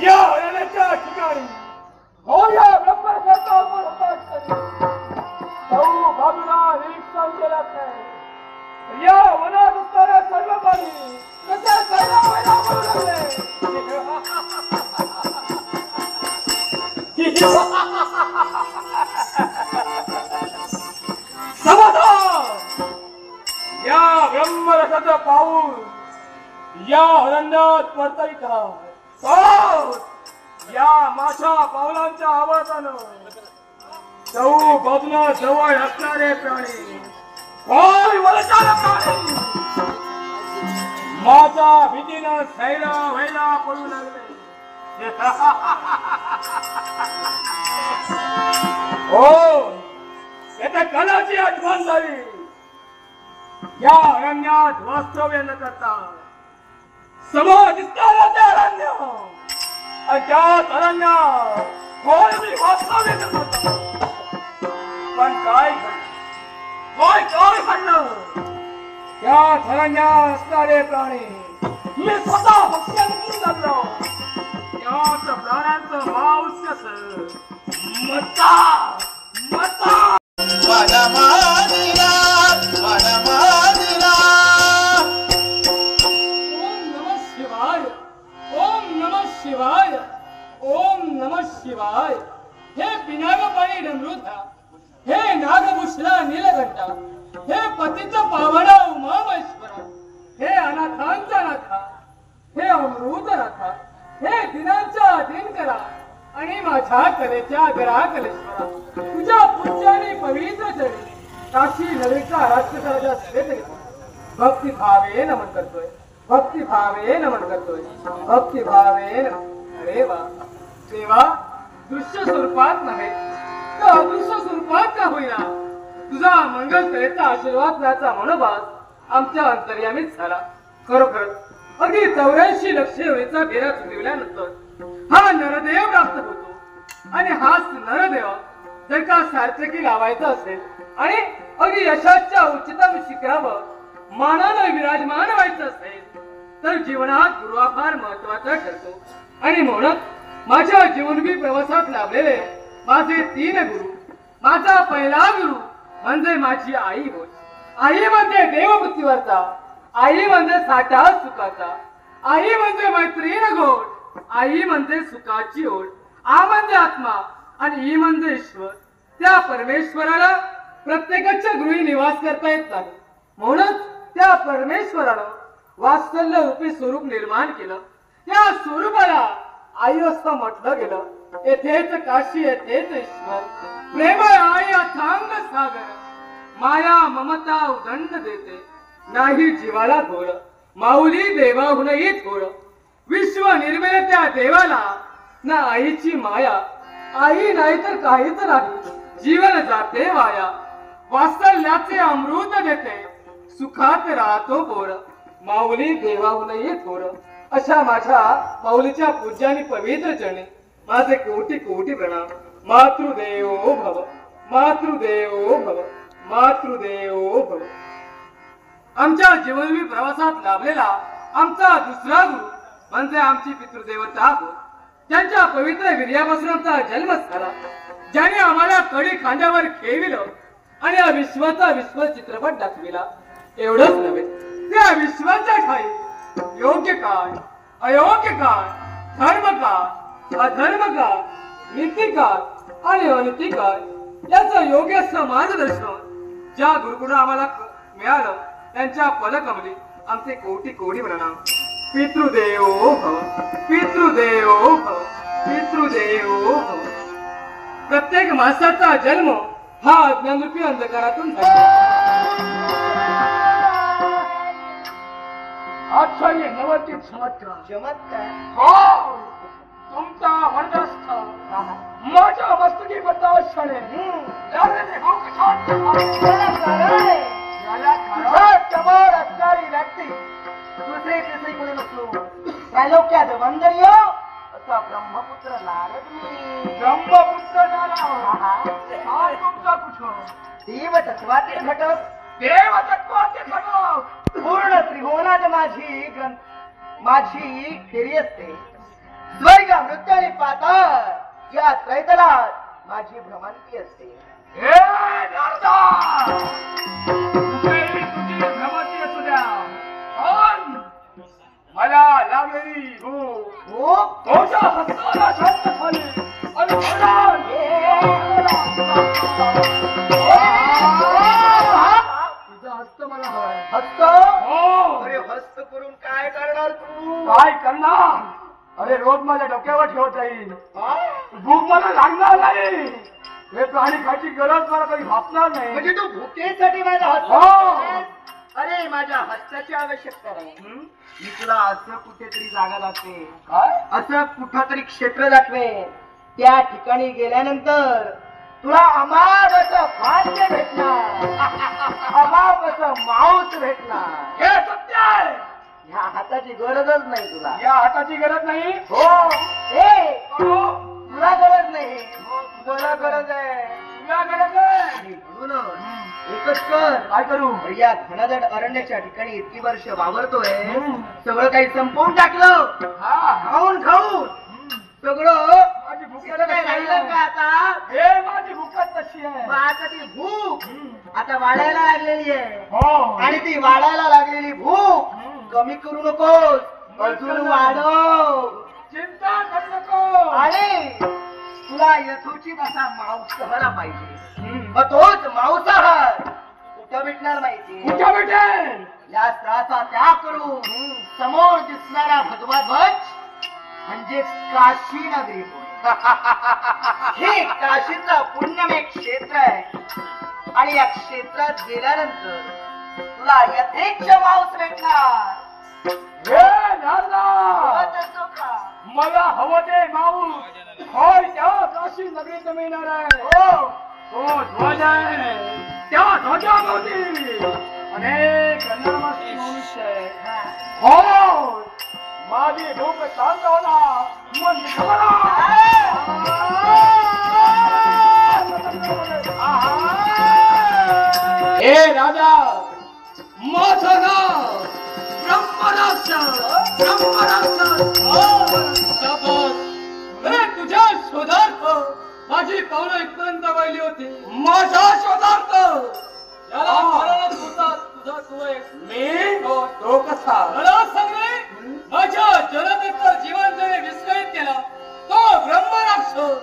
या वनाच्या ठिकाणी हो या ब्रह्मरथाचा उपहास करी बाजूला निरीक्षण केलं नाही या वनात असणाऱ्या सर्व प्राणी कशा सर्व महिला म्हणू लागले या ब्रह्मरथाचा पाऊल या अरण्यात पडतायत या माझ्या पावलांच्या आवाजानं चौ बाजूला जवळ असणारे प्राणी माझ्या भीतीनं सैरा व्हायला पडू लागले हो त्याच्या कलाची आठवण झाली या अरण्यात वास्तव्य न करता समोर दिसणारा ते अरण्य आणि त्यात अरण्यात कोण मी वास्तव्य न करता पण काय घडलं त्या अरण्यात असणारे प्राणी मी स्वतः भक्ष्य करून लागलो त्याच प्राण्यांचं मांस कसं मता मता शिवाय ओम नमः शिवाय हे पिनाकपाणी डमरुधा हे नागभूषणा नीलकंठा हे पतित पावना उमामेश्वरा हे अनाथांचा नाथा हे अमृतनाथा हे दिनांचा दिनकरा आणि माझ्या कलेच्या ग्राहकलेश्वरा तुझ्या पूज्याने पवित्र चरणी काशी नगरीचा राजराजा सेवेत भक्तिभावे नमन करतोय भक्तिभावे नमन करतोय भक्तिभावे अरे वा देवा दृश्य स्वरूपात नव्हे तर अदृश्य स्वरूपात का होईना तुझा मंगल कलेचा आशीर्वाद त्याचा मनोभास आमच्या अंतर्यामीत झाला खरोखर अगदी 84 लक्ष एवढीचा फेरा चुकविल्यानंतर हा नरदेव प्राप्त होतो आणि हाच नरदेव जर का सार्थकी लावायचा असेल आणि अगदी यशाच्या उच्चतम शिखरावर मानानं विराजमान व्हायचं असेल तर जीवनात गुरु फार महत्वाचा ठरतो आणि म्हणून माझ्या जीवनवी प्रवासात लाभलेले माझे 3 गुरु माझा पहिला गुरु म्हणजे माझी आई होय आई म्हणजे देवबुद्धीवरचा आई म्हणजे साठा सुखाचा आई म्हणजे मैत्रीण गोड आई म्हणजे सुखाची ओढ आ म्हणजे आत्मा आणि ई म्हणजे ईश्वर त्या परमेश्वराला प्रत्येकाच्या गृही निवास करता येत नाही म्हणून त्या परमेश्वरानं वात्सल्य रूपी स्वरूप निर्माण केलं त्या स्वरूपाला आई असं म्हटलं गेलं येथेच काशी येथेच ईश्वर प्रेम आई अथांग सागर माया ममता उदंड देते नाही जीवाला घोळ माऊली देवाहूनही थोड विश्व निर्मिळ त्या देवाला ना आईची माया आई नाही तर काहीच नाही जीवन जाते वाया वात्सल्याचे अमृत देते सुखात राहतो बोर माऊली देवाहूनही थोड अशा माझ्या माऊलीच्या पूज्यानी पवित्र चरणी माझे कोटी कोटी प्रणाम मातृदेवो भव मातृदेवो भव मातृदेवो भव आमच्या जीवनवी प्रवासात लाभलेला आमचा दुसरा गुरु म्हणजे आमची पितृदेवता होय त्यांच्या पवित्र वीर्यापासून आमचा जन्म झाला ज्याने आम्हाला कडी खांद्यावर खेळविलं आणि या विश्वाचा विश्व चित्रपट दाखविला एवढंच नव्हे त्या विश्वाच्या ठाई योग्य काय अयोग्य काय धर्म काय अधर्म काय नीती काय आणि अनीती काय याचं योग्य मार्गदर्शन ज्या गुरुकडून आम्हाला मिळालं त्यांच्या पदकमली आमचे कोटी कोटी प्रणाम पितृदेवो भव पितृदेवो भव पितृदेवो भव प्रत्येक माणसाचा जन्म हा अज्ञानरूपी अंधकारातून झाला आश्चर्य नवती चमत्कार हो तुमचा वरदस्थ माझ्या मस्तकी बद्दल जवळ असणारी व्यक्ती दुसरी तिसरी कोणी नसलो त्रैलोक्यात वंदनीय असा ब्रह्मपुत्र नारद ब्रह्मपुत्र नारद तुमचा कुछ देव तत्वातील घटक पूर्ण त्रिभुवनात माझी फेरी असते. स्वर्ग मृत्यू आणि पाताळ या त्रैतलात माझी भ्रमंती असते. हे नारदा, तुझी भ्रमती असू द्या, पण मला लागलेली भूक तुझ्या हस्ताला शांत झाली आणि तुझा हस्त मला हवाय. हस्त? हो. अरे हस्त करून काय करणार तू? काय करणार? अरे रोज माझ्या डोक्यावर ठेवत जाईल. हा? भूक मला लागणार नाही. हे प्राणी खायची गरज मला कधी भासणार नाही. म्हणजे तू भुकेसाठी माझा हस्त हो. करतोयस? अरे माझ्या हस्ताची आवश्यकता नाही. मी तुला असं कुठेतरी जागा दाखवे, काय? असं कुठतरी क्षेत्र दाखवे. त्या ठिकाणी गेल्यानंतर तुला अमाप असं भाग्य भेटणार, अमाप असं मांस भेटणार. हे सत्य आहे. ह्या हाताची गरजच नाही तुला. या हाताची गरज नाही. हो. ए हो. तुला गरज नाही, मला गरज आहे. तुला गरज आहे. आणि म्हणूनच एकच कर. काय करू? या घनदाट अरण्याच्या ठिकाणी इतकी वर्ष वावरतोय, सगळं काही संपवून टाकलं. हा. खाऊन खाऊन सगळं. माझी भूक सगळं काही राहिलं का आता? हे माझी भूकच तशी आहे. मग आता ती भूक आता वाढायला लागलेली आहे. हो. आणि ती वाढायला लागलेली भूक कमी करू नकोस, अजून वाढव. चिंता करू नको. आणि तुला यथोचित असा मांसाहार पाहिजे. मग तोच मांसाहार कुठं भेटणार माहिती? कुठं भेटेल? या त्रासा त्याग करून समोर दिसणारा भगवा ध्वज म्हणजे काशी नगरी होय. हे काशीचा पुण्यमय क्षेत्र आहे. आणि या क्षेत्रात गेल्यानंतर तुला यथेच्छ मांस भेटणार. हे नारदा, कळत असतो का? मला हवं ते माऊस होय त्या काशी नगरीत मिळणार आहे. हो. तो ध्वज आहे. त्या ध्वजाभोवती अनेक गंधर्वांची मनुष्य आहे. हो. माझी भूक शांत होणार. मन हे राजा, माझं नाव तुझ्या शोधार्थ माझी पावलं इथपर्यंत वळली होती. माझा शोधार्थ याला मरणात होता तुझा तोय. मी तो कसा? मला सांगणे, माझ्या जनतेचं जीवन ज्याने विस्कळीत केला तो ब्रह्मराक्षस.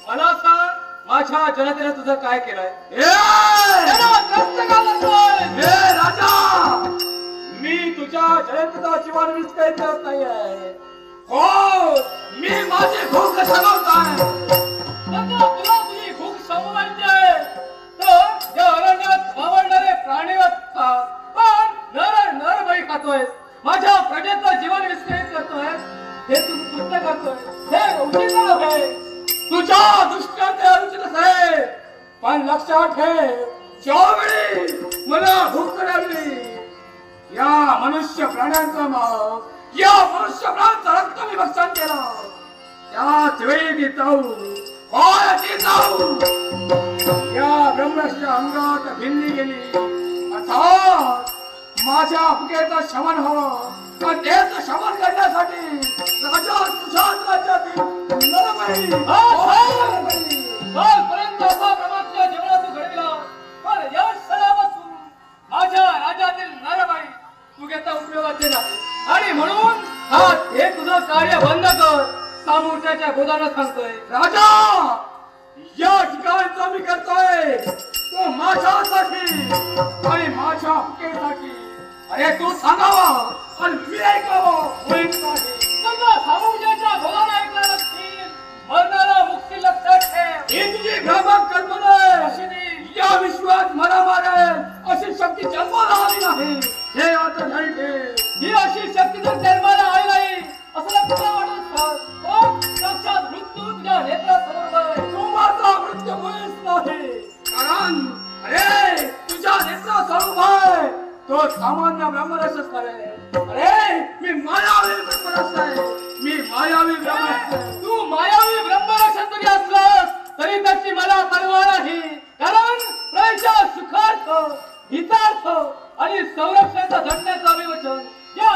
मला सांग, माझ्या जनतेने तुझं काय केलंय? त्याला त्रस्त का करतोय? हे राजा, मी तुझ्या जयंतीचा जीवन विस्कळीत करत नाहीये. हो, मी माझी भूक सगवतोय. तुला तुझी भूक समवायची आहे तर या अरण्यात वावरणारे प्राणी खा, पण नरबळी खातोय. माझ्या प्रजेचं जीवन विस्कळीत करतोय. हे तू कृत्य करतोय, हे उचित आहे. तुझ्या दृष्ट्यात ते अनुचितच आहे. पण लक्षात ठेव, ज्यावेळी मला भूक लागली, या मनुष्य प्राण्यांचं मांस, या मनुष्य प्राण्यांचं रक्त मी भक्षण केलं. त्याच वेळी ती चावू, होय ती चावू या ब्रह्मस्य अंगात भिनली गेली. अर्थात माझ्या भुकेचं शमन हवं. पण त्याचं शमन करण्यासाठी राजा तुझ्याच राज्यातील नरबळी, कालपर्यंत असा प्रमाणच्या जीवनात तू घडविला, पण या क्षणापासून माझ्या राज्यातील नरबळी तू घेता उपयोगाचे नाही. आणि म्हणून हा हे तुझं कार्य बंद कर. सामोरच्याच्या गोदानं सांगतोय. राजा, या ठिकाणचा मी करतोय तो माझ्यासाठी आणि माझ्या भुकेसाठी. अरे तू सांगावा आणि मी ऐकावं, होईल नाही. सगळं सामोरच्याच्या गोदानं ऐकलं नसतील, मरणारा मुक्ती लक्षात ठेव. ही तुझी भ्रामक कल्पना आहे. या विश्वात मला मारेल अशी शक्ती जन्माला आली नाही. हे आता धरी ठेव. ही अशी शक्ती जर जन्माला आली नाही असं तुला वाटत का? पण साक्षात मृत्यू तुझ्या नेत्रासमोर आहे. तू माझा मृत्यू होईच नाही. कारण अरे तुझ्या नेत्रासमोर आहे तो सामान्य ब्रह्मरसच आहे. अरे मी मायावी ब्रह्मरस आहे. मी मायावी ब्रह्मरस आहे. तू मायावी ब्रह्मरक्षण जरी असलास तरी त्याची मला परवा नाही. कारण प्रजेच्या सुखार्थ, हितार्थ आणि संरक्षणाचा झटण्याचं अभिवचन या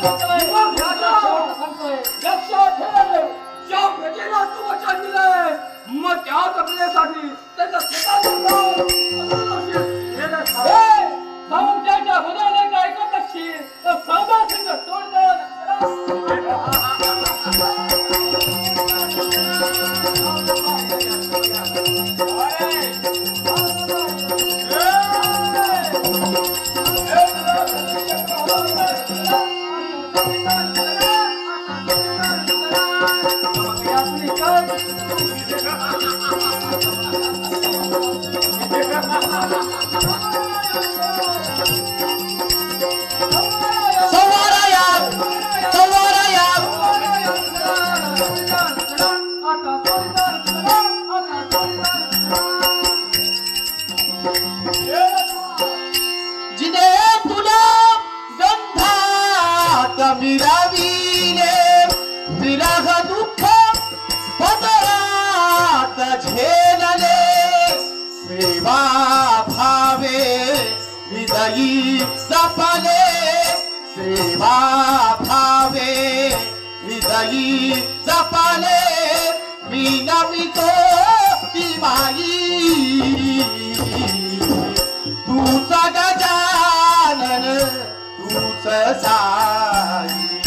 सांगतोय मग राजा, सांगतोय लक्षात ठेव, ज्या प्रजेला तू वचन दिलंय मग त्या प्रजेसाठी त्याच्या सामुच्या हृदयाला ऐकत असशील तर सौदा सिंग जिने तुला गंधात मिरविले विरह दुःख पदरात झेलले सेवा भावे हृदयी जपले सेवा भावे हृदयी जपले मी नमितो ती माई तूच गजानन तूच साई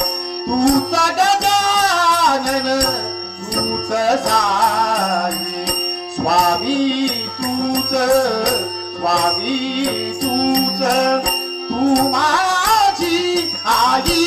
तूच गजानन तूच साई स्वामी तूच तू माझी आई